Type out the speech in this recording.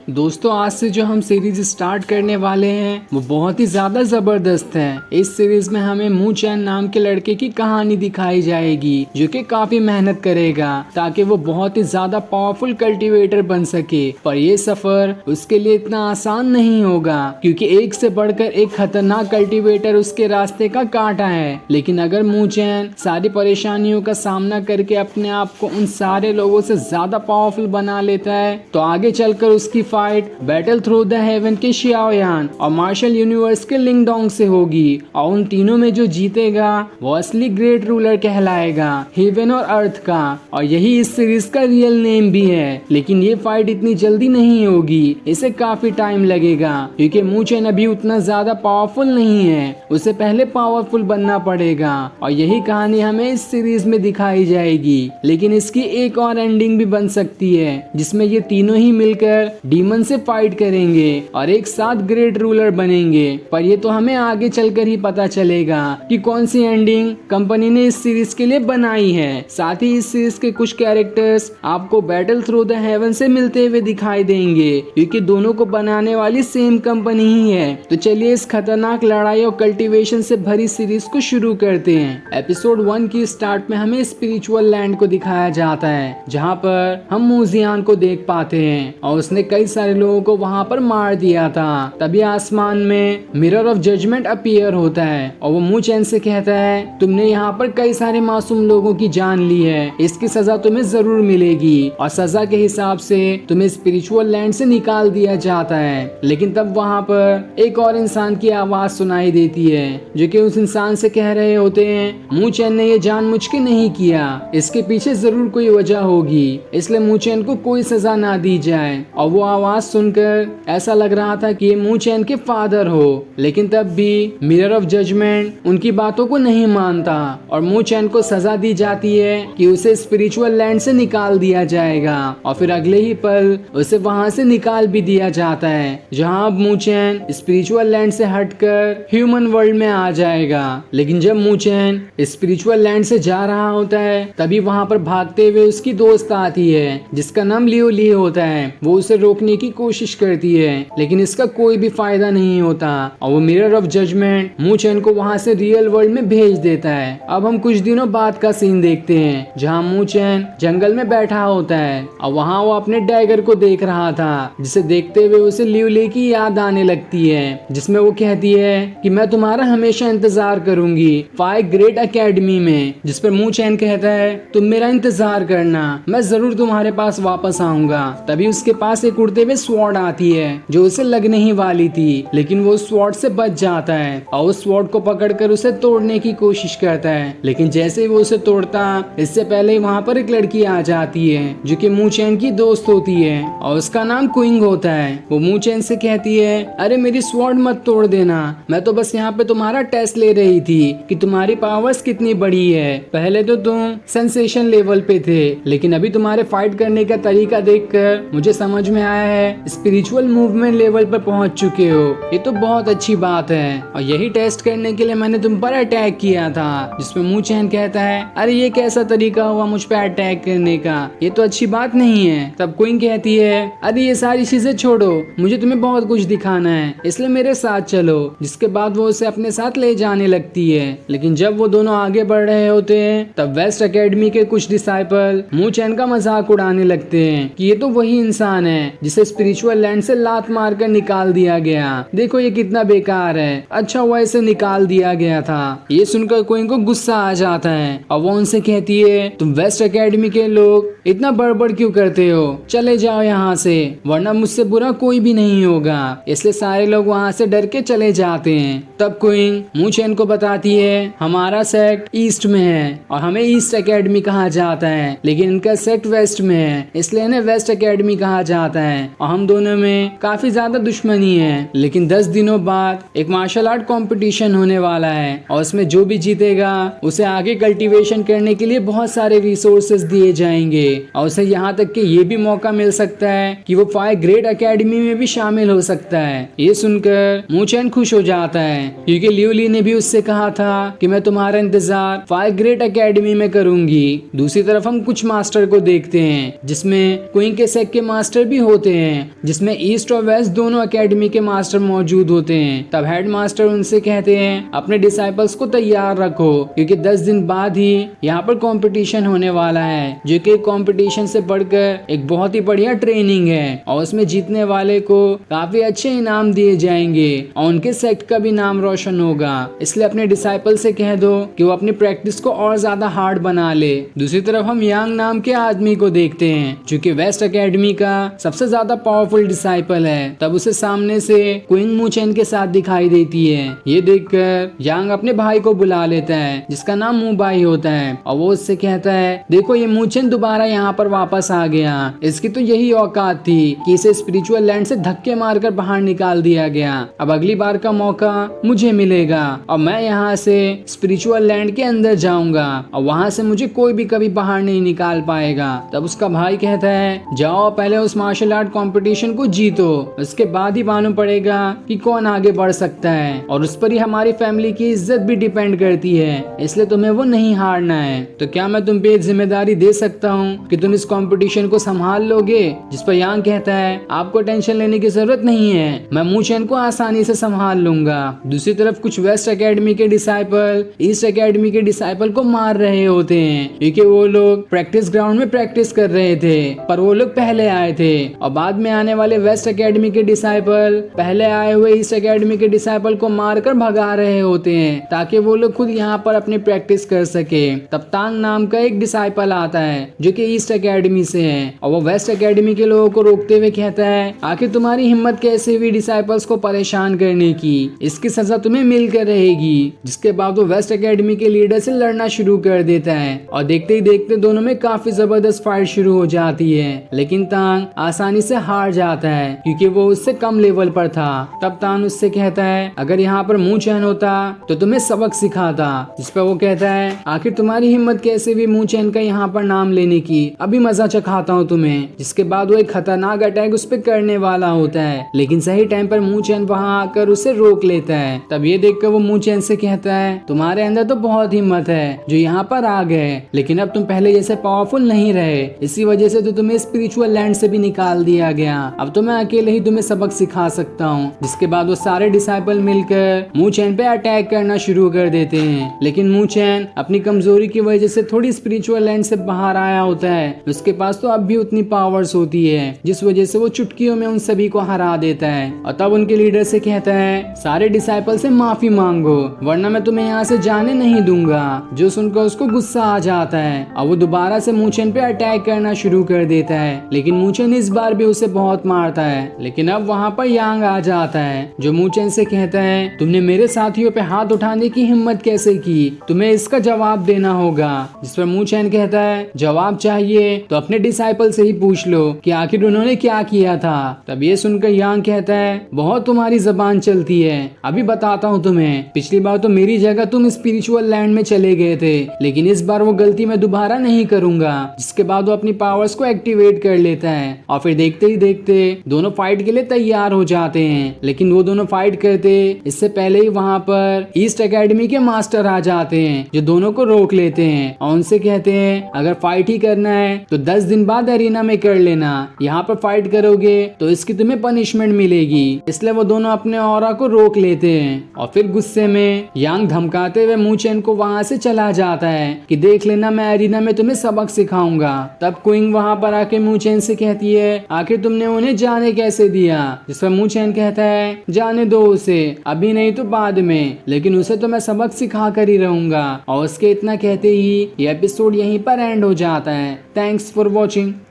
दोस्तों आज से जो हम सीरीज स्टार्ट करने वाले हैं वो बहुत ही ज्यादा जबरदस्त है। इस सीरीज में हमें मू चैन नाम के लड़के की कहानी दिखाई जाएगी जो कि काफी मेहनत करेगा ताकि वो बहुत ही ज्यादा पावरफुल कल्टीवेटर बन सके। पर ये सफर उसके लिए इतना आसान नहीं होगा क्योंकि एक से बढ़कर एक खतरनाक कल्टीवेटर उसके रास्ते का कांटा है। लेकिन अगर मू चैन सारी परेशानियों का सामना करके अपने आप को उन सारे लोगों से ज्यादा पावरफुल बना लेता है तो आगे चलकर उसकी fight battle through the haven के शियाओयान और मार्शल यूनिवर्स के लिंगडोंग से होगी और उन तीनों में जो जीतेगा वो असली ग्रेट रूलर कहलाएगा, हेवन और अर्थ का। और यही इस सीरीज का रियल नेम भी है। लेकिन ये फाइट इतनी जल्दी नहीं होगी, इसे काफी टाइम लगेगा क्योंकि मू चैन अभी उतना ज्यादा पावरफुल नहीं है, उसे पहले पावरफुल बनना पड़ेगा। और यही कहानी हमें इस सीरीज में दिखाई जाएगी। लेकिन इसकी एक और एंडिंग भी बन सकती है जिसमें ये तीनों ही मिलकर डीमन से फाइट करेंगे और एक साथ ग्रेट रूलर बनेंगे। पर ये तो हमें आगे चलकर ही पता चलेगा कि कौन सी एंडिंग कंपनी ने इस सीरीज के लिए बनाई है। साथ ही इस सीरीज के कुछ कैरेक्टर्स आपको बैटल थ्रू द हेवन से मिलते हुए दिखाई देंगे क्योंकि दोनों को बनाने वाली सेम कंपनी ही है। तो चलिए इस खतरनाक लड़ाई और कल्टीवेशन से भरी सीरीज को शुरू करते हैं। एपिसोड 1 की स्टार्ट में हमें स्पिरिचुअल लैंड को दिखाया जाता है जहाँ पर हम मूजियान को देख पाते हैं और उसने कई सारे लोगों को वहाँ पर मार दिया था। तभी आसमान में मिरर ऑफ जजमेंट अपीयर होता है और वो मू चैन से कहता है तुमने यहाँ पर कई सारे मासूम लोगों की जान ली है, इसकी सजा तुम्हें जरूर मिलेगी। और सजा के हिसाब से तुम्हें स्पिरिचुअल लैंड से निकाल दिया जाता है। लेकिन तब वहाँ पर एक और इंसान की आवाज सुनाई देती है जो कि उस इंसान से कह रहे होते हैं मू चैन ने ये जानबूझ के नहीं किया, इसके पीछे जरूर कोई वजह होगी, इसलिए मू चैन को कोई सजा ना दी जाए। और वो आवाज सुनकर ऐसा लग रहा था कि ये मू चैन के फादर हो। लेकिन तब भी मिरर ऑफ जजमेंट उनकी बातों को नहीं मानता और मू चैन को सजा दी जाती है कि उसे स्पिरिचुअल लैंड से निकाल दिया जाएगा। और फिर अगले ही पल उसे वहां से निकाल भी दिया जाता है जहां अब मू चैन स्पिरिचुअल लैंड से हटकर ह्यूमन वर्ल्ड में आ जाएगा। लेकिन जब मू चैन स्पिरिचुअल लैंड से जा रहा होता है तभी वहां पर भागते हुए उसकी दोस्त आती है जिसका नाम लियो ली होता है। वो उसे रोकने की कोशिश करती है लेकिन इसका कोई भी फायदा नहीं होता और वो मिरर ऑफ जजमेंट मू चैन को वहां से रियल वर्ल्ड में भेज देता है। अब हम कुछ दिनों बाद का सीन देखते हैं जहां मू चैन जंगल में बैठा होता है और वहां वो अपने डैगर को देख रहा था जिसे देखते हुए उसे लियो ली की याद आने लगती है जिसमें वो कहती है कि मैं तुम्हारा हमेशा इंतजार करूंगी 5 ग्रेट अकेडमी में। जिस पर मू चैन कहता है तुम मेरा इंतजार करना, मैं जरूर तुम्हारे पास वापस आऊंगा। तभी उसके पास एक उड़ते हुए स्वॉर्ड आती है जो उसे लगने ही वाली थी लेकिन वो स्वॉर्ड से बच जाता है और उस स्वॉर्ड को पकड़कर उसे तोड़ने की कोशिश करता है। लेकिन जैसे ही वो उसे तोड़ता इससे पहले वहाँ पर एक लड़की आ जाती है जो कि मू चैन की दोस्त होती है और उसका नाम क्विंग होता है। वो मू चैन से कहती है अरे मेरी स्वॉर्ड मत तोड़ देना, मैं तो बस यहाँ पे तुम्हारा टेस्ट ले रही थी कि तुम्हारी पावर्स कितनी बड़ी है। पहले तो तुम सेंसेशन लेवल पे थे लेकिन अभी तुम्हारे फाइट करने का तरीका देखकर मुझे समझ में आया है स्पिरिचुअल मूवमेंट लेवल पर पहुंच चुके हो, ये तो बहुत अच्छी बात है। और यही टेस्ट करने के लिए मैंने तुम पर अटैक किया था। जिसमें मू चैन कहता है अरे ये कैसा तरीका हुआ मुझ पर अटैक करने का, ये तो अच्छी बात नहीं है। तब क्वीन कहती है अरे ये सारी चीजें छोड़ो, मुझे तुम्हें बहुत कुछ दिखाना है इसलिए मेरे साथ चलो। जिसके बाद वो उसे अपने साथ ले जाने लगती है। लेकिन जब वो दोनों आगे बढ़ रहे होते हैं तब वेस्ट अकेडमी के कुछ डिसाइपल मू चैन का मजाक उड़ाने लगते हैं कि ये तो वही इंसान है जिसे स्पिरिचुअल लैंड से लात मारकर निकाल दिया गया, देखो ये कितना बेकार है, अच्छा हुआ इसे निकाल दिया गया था। ये सुनकर क्वीन को गुस्सा आ जाता है और वो उनसे कहती है तुम वेस्ट अकेडमी के लोग इतना बड़बड़ क्यों करते हो, चले जाओ यहाँ से वरना मुझसे बुरा कोई भी नहीं होगा। इसलिए सारे लोग वहाँ से डर के चले जाते हैं। तब क्वीन मू चैन को बताती है हमारा सेक्ट ईस्ट में है और हमें ईस्ट अकेडमी कहा जाता है लेकिन इनका सेक्ट वेस्ट में है इसलिए इन्हें वेस्ट अकेडमी कहा जाता है और हम दोनों में काफी ज्यादा दुश्मनी है। लेकिन 10 दिनों बाद एक मार्शल आर्ट कंपटीशन होने वाला है और उसमें जो भी जीतेगा उसे आगे कल्टीवेशन करने के लिए बहुत सारे रिसोर्सेज दिए जाएंगे और उसे यहाँ तक कि ये भी मौका मिल सकता है कि वो 5 ग्रेट अकेडमी में भी शामिल हो सकता है। ये सुनकर मू चैन खुश हो जाता है क्योंकि लियो ली ने भी उससे कहा था कि मैं तुम्हारा इंतजार 5 ग्रेट अकेडमी में करूंगी। दूसरी तरफ हम कुछ मास्टर को देखते हैं जिसमें क्वीन के सेक्ट के मास्टर भी होते हैं जिसमें ईस्ट और वेस्ट दोनों एकेडमी के मास्टर मौजूद होते हैं। तब हेड मास्टर उनसे कहते हैं अपने डिसाइपल्स को तैयार रखो क्योंकि 10 दिन बाद ही यहाँ पर कंपटीशन होने वाला है, जो कि कंपटीशन से बढ़कर एक बहुत ही बढ़िया ट्रेनिंग है और उसमें जीतने वाले को काफी अच्छे इनाम दिए जाएंगे और उनके सेक्ट का भी नाम रोशन होगा। इसलिए अपने डिसाइपल से कह दो कि वो अपनी प्रैक्टिस को और ज्यादा हार्ड बना ले। दूसरी तरफ हम यांग नाम के आदमी को देखते हैं जो कि वेस्ट एकेडमी का सबसे ज्यादा पावरफुल डिसाइपल है। तब उसे सामने से क्विंग मूचेन के साथ दिखाई देती है। ये देखकर यांग अपने भाई को बुला लेता है जिसका नाम मुबाई होता है और वो उससे कहता है देखो ये मूचेन दोबारा यहाँ पर वापस आ गया, इसकी तो यही औकात थी कि इसे स्पिरिचुअल लैंड से धक्के मारकर बाहर निकाल दिया गया। अब अगली बार का मौका मुझे मिलेगा और मैं यहाँ से स्पिरिचुअल लैंड के अंदर जाऊंगा और वहाँ से मुझे कोई भी कभी बाहर नहीं निकाल पाएगा। तब उसका भाई कहता है जाओ पहले उस मार्शल आर्ट कंपटीशन को जीतो, उसके बाद ही मालूम पड़ेगा कि कौन आगे बढ़ सकता है और उस पर ही हमारी फैमिली की इज्जत भी डिपेंड करती है, इसलिए तुम्हें वो नहीं हारना है। तो क्या मैं तुम पे जिम्मेदारी दे सकता हूँ कि तुम इस कंपटीशन को संभाल लोगे? जिस पर यांग कहता है आपको टेंशन लेने की जरूरत नहीं है, मैं मूचेन को आसानी से संभाल लूंगा। दूसरी तरफ कुछ वेस्ट एकेडमी के डिसाइपल ईस्ट एकेडमी के डिसाइपल को मार रहे होते हैं क्योंकि वो लोग प्रैक्टिस ग्राउंड में प्रैक्टिस कर रहे थे, पर वो लोग पहले आए थे और बाद में आने वाले वेस्ट एकेडमी के डिसाइपल पहले आए हुए ईस्ट एकेडमी के डिसाइपल को मारकर भगा रहे होते हैं ताकि वो लोग खुद यहाँ पर अपनी प्रैक्टिस कर सके। तब तांग नाम का एक डिसाइपल आता है जो कि ईस्ट एकेडमी से है और वो वेस्ट एकेडमी के लोगों को रोकते हुए कहता है आखिर तुम्हारी हिम्मत कैसे हुई डिसाइपल्स को परेशान करने की, इसकी सजा तुम्हें मिलकर रहेगी। जिसके बाद वो वेस्ट एकेडमी के लीडर से लड़ना शुरू कर देता है और देखते ही देखते दोनों में काफी जबरदस्त फाइट शुरू हो जाती है, लेकिन तांग आसानी से हार जाता है क्योंकि वो उससे कम लेवल पर था। तब तांग उससे कहता है अगर यहाँ पर मूचेन होता तो तुम्हें सबक सिखाता। जिस पर वो कहता है आखिर तुम्हारी हिम्मत कैसे हुई मूचेन का यहाँ पर नाम लेने की, अभी मजा चखाता हूँ तुम्हें। जिसके बाद वो एक खतरनाक अटैक उस पर करने वाला होता है, लेकिन सही टाइम पर मूचेन वहाँ आकर उसे रोक लेता है। तब ये देखकर वो मूचेन से कहता है तुम्हारे अंदर तो बहुत हिम्मत है जो यहाँ पर आ गए, लेकिन अब तुम पहले जैसे पावरफुल नहीं रहे, इसी वजह से तो तुम्हें स्पिरिचुअल लैंड से भी निकाल दिया गया। अब तो मैं अकेले ही तुम्हें सबक सिखा सकता हूँ। जिसके बाद वो सारे डिसाइपल मिलकर मूचेन पे अटैक करना शुरू कर देते हैं, लेकिन मूचेन अपनी कमजोरी की वजह से थोड़ी स्पिरिचुअल लैंड से बाहर आया होता है। उसके पास तो अब भी उतनी पावर्स होती है जिस वजह से वो चुटकियों में उन सभी को हरा देता है और तब उनके लीडर से कहता है सारे डिसाइपल से माफी मांगो वरना मैं तुम्हें यहाँ से जाने नहीं दूंगा। जो सुनकर उसको गुस्सा आ जाता है और वो दोबारा से मूचेन पे अटैक करना शुरू कर देता है, लेकिन मूचेन इस बार भी उसे बहुत मारता है। लेकिन अब वहाँ पर यांग आ जाता है जो मूचेन से कहता है तुमने मेरे साथियों पे हाथ उठाने की हिम्मत कैसे की, तुम्हें इसका जवाब देना होगा। जिस पर मूचेन कहता है जवाब चाहिए तो अपने डिसाइपल से ही पूछ लो कि आखिर उन्होंने क्या किया था। तब ये सुनकर यांग कहता है बहुत तुम्हारी जबान चलती है, अभी बताता हूँ तुम्हें। पिछली बार तो मेरी जगह तुम स्पिरिचुअल लैंड में चले गए थे, लेकिन इस बार वो गलती मैं दोबारा नहीं करूंगा। जिसके बाद वो अपनी पावर्स को एक्टिवेट कर लेता है और फिर देखते ही देखते दोनों फाइट के लिए तैयार हो जाते हैं। लेकिन वो दोनों फाइट करते इससे पहले ही वहाँ पर ईस्ट एकेडमी के मास्टर आ जाते हैं जो दोनों को रोक लेते हैं और उनसे कहते हैं अगर फाइट ही करना है तो 10 दिन बाद एरिना में कर लेना, यहाँ पर फाइट करोगे तो इसकी तुम्हें पनिशमेंट मिलेगी। इसलिए वो दोनों अपने ऑरा को रोक लेते हैं और फिर गुस्से में यांग धमकाते हुए मूचेन को वहाँ से चला जाता है कि देख लेना मैं एरिना में तुम्हें सबक सिखाऊंगा। तब क्विंग वहाँ पर आके मूचेन से कहती है आखिर तुमने उन्हें जाने कैसे दिया। जिस पर मूचेन कहता है जाने दो उसे, अभी नहीं तो बाद में, लेकिन उसे तो मैं सबक सिखा कर ही रहूंगा। और उसके इतना कहते ही ये एपिसोड यहीं पर एंड हो जाता है। Thanks for watching.